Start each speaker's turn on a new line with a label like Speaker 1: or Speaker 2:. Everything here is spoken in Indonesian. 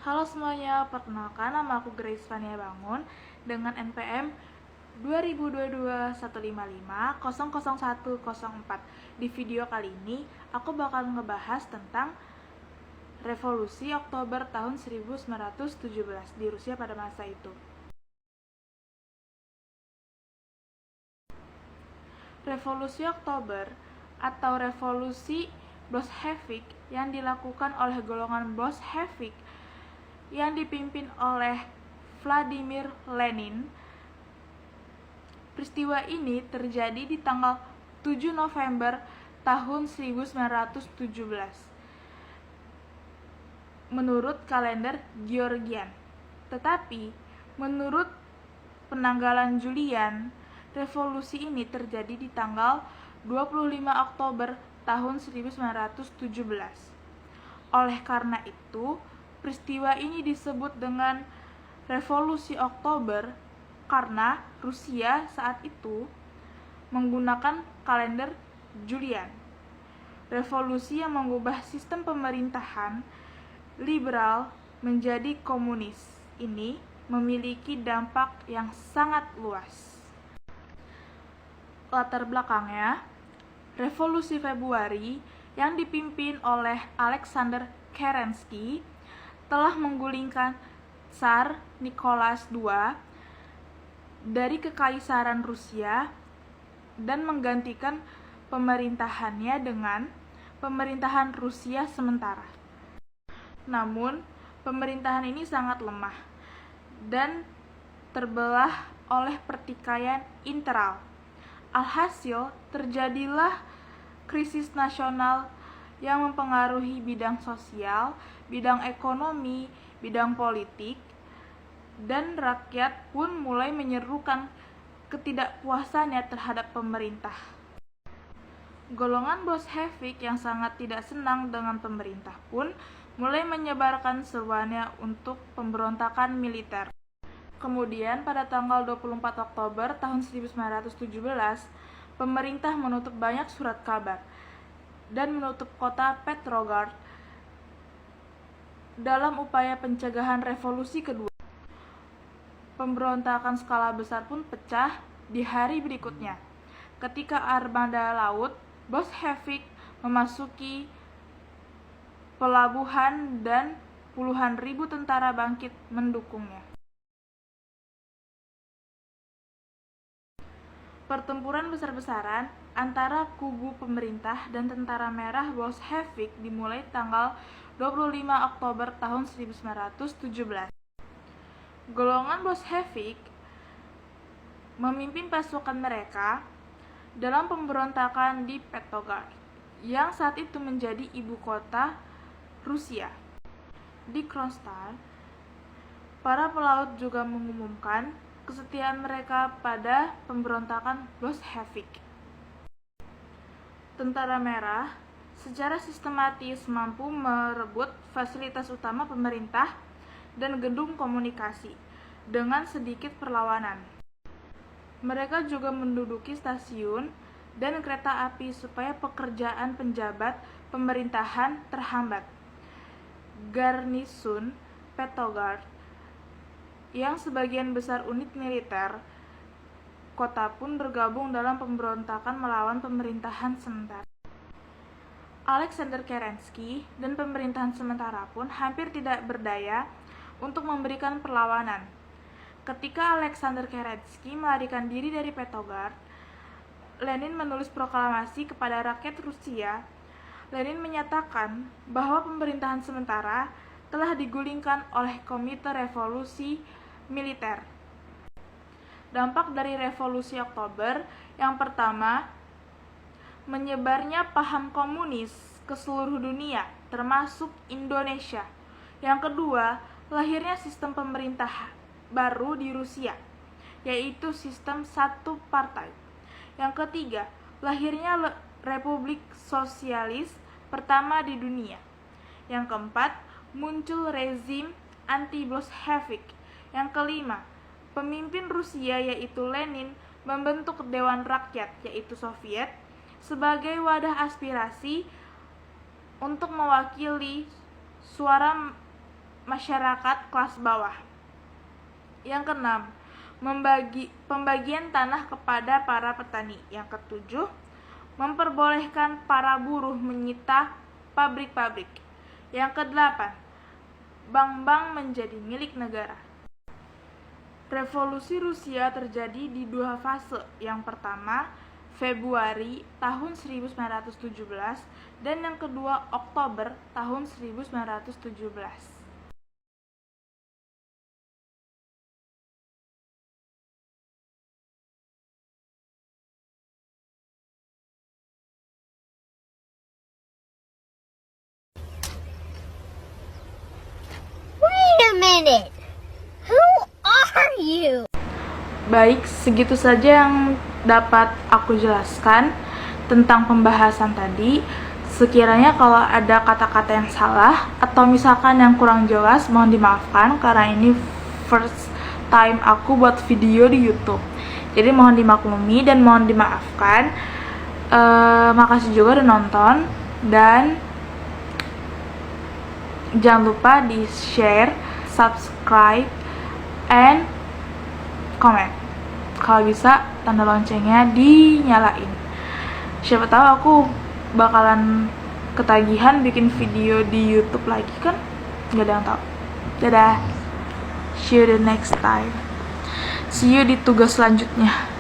Speaker 1: Halo semuanya, perkenalkan nama aku Grace Vania Bangun dengan NPM 2022-155-00104. Di video kali ini, aku bakal ngebahas tentang Revolusi Oktober tahun 1917 di Rusia pada masa itu. Revolusi Oktober atau Revolusi Bolshevik yang dilakukan oleh golongan Bolshevik yang dipimpin oleh Vladimir Lenin. Peristiwa ini terjadi di tanggal 7 November tahun 1917 menurut kalender Georgian. Tetapi menurut penanggalan Julian, revolusi ini terjadi di tanggal 25 Oktober tahun 1917. Oleh karena itu, peristiwa ini disebut dengan Revolusi Oktober karena Rusia saat itu menggunakan kalender Julian. Revolusi yang mengubah sistem pemerintahan liberal menjadi komunis ini memiliki dampak yang sangat luas. Latar belakangnya, Revolusi Februari yang dipimpin oleh Alexander Kerensky telah menggulingkan Tsar Nicholas II dari Kekaisaran Rusia dan menggantikan pemerintahannya dengan pemerintahan Rusia sementara. Namun, pemerintahan ini sangat lemah dan terbelah oleh pertikaian internal. Alhasil, terjadilah krisis nasional yang mempengaruhi bidang sosial, bidang ekonomi, bidang politik, dan rakyat pun mulai menyerukan ketidakpuasannya terhadap pemerintah. Golongan Bolshevik yang sangat tidak senang dengan pemerintah pun mulai menyebarkan seruannya untuk pemberontakan militer. Kemudian pada tanggal 24 Oktober tahun 1917, pemerintah menutup banyak surat kabar dan menutup kota Petrograd dalam upaya pencegahan revolusi kedua. Pemberontakan skala besar pun pecah di hari berikutnya, ketika armada laut Bolshevik memasuki pelabuhan dan puluhan ribu tentara bangkit mendukungnya. Pertempuran besar-besaran antara kubu pemerintah dan tentara merah Bolshevik dimulai tanggal 25 Oktober tahun 1917. Golongan Bolshevik memimpin pasukan mereka dalam pemberontakan di Petrograd, yang saat itu menjadi ibu kota Rusia. Di Kronstadt, para pelaut juga mengumumkan kesetiaan mereka pada pemberontakan Bolshevik. Tentara Merah secara sistematis mampu merebut fasilitas utama pemerintah dan gedung komunikasi dengan sedikit perlawanan. Mereka juga menduduki stasiun dan kereta api supaya pekerjaan penjabat pemerintahan terhambat. Garnisun Petrograd yang sebagian besar unit militer kota pun bergabung dalam pemberontakan melawan pemerintahan sementara. Alexander Kerensky dan pemerintahan sementara pun hampir tidak berdaya untuk memberikan perlawanan. Ketika Alexander Kerensky melarikan diri dari Petrograd, Lenin menulis proklamasi kepada rakyat Rusia. Lenin menyatakan bahwa pemerintahan sementara telah digulingkan oleh Komite Revolusi Militer. Dampak dari Revolusi Oktober yang pertama, menyebarnya paham komunis ke seluruh dunia, termasuk Indonesia. Yang kedua, lahirnya sistem pemerintah baru di Rusia, yaitu sistem satu partai. Yang ketiga, lahirnya Republik Sosialis pertama di dunia. Yang keempat, muncul rezim anti-Bolshevik. Yang kelima, pemimpin Rusia yaitu Lenin membentuk Dewan Rakyat yaitu Soviet sebagai wadah aspirasi untuk mewakili suara masyarakat kelas bawah. Yang keenam, pembagian tanah kepada para petani. Yang ketujuh, memperbolehkan para buruh menyita pabrik-pabrik. Yang kedelapan, bank-bank menjadi milik negara. Revolusi Rusia terjadi di dua fase. Yang pertama, Februari tahun 1917 dan yang kedua Oktober tahun 1917.
Speaker 2: Wait a minute. Who are you?
Speaker 1: Baik, segitu saja yang dapat aku jelaskan tentang pembahasan tadi. Sekiranya kalau ada kata-kata yang salah atau misalkan yang kurang jelas, mohon dimaafkan karena ini first time aku buat video di YouTube. Jadi mohon dimaklumi dan mohon dimaafkan. Makasih juga udah nonton dan jangan lupa di share, subscribe, and comment. Kalau bisa tanda loncengnya dinyalain. Siapa tahu aku bakalan ketagihan bikin video di YouTube lagi kan? Gak ada yang tahu. Dadah. See you the next time. See you di tugas selanjutnya.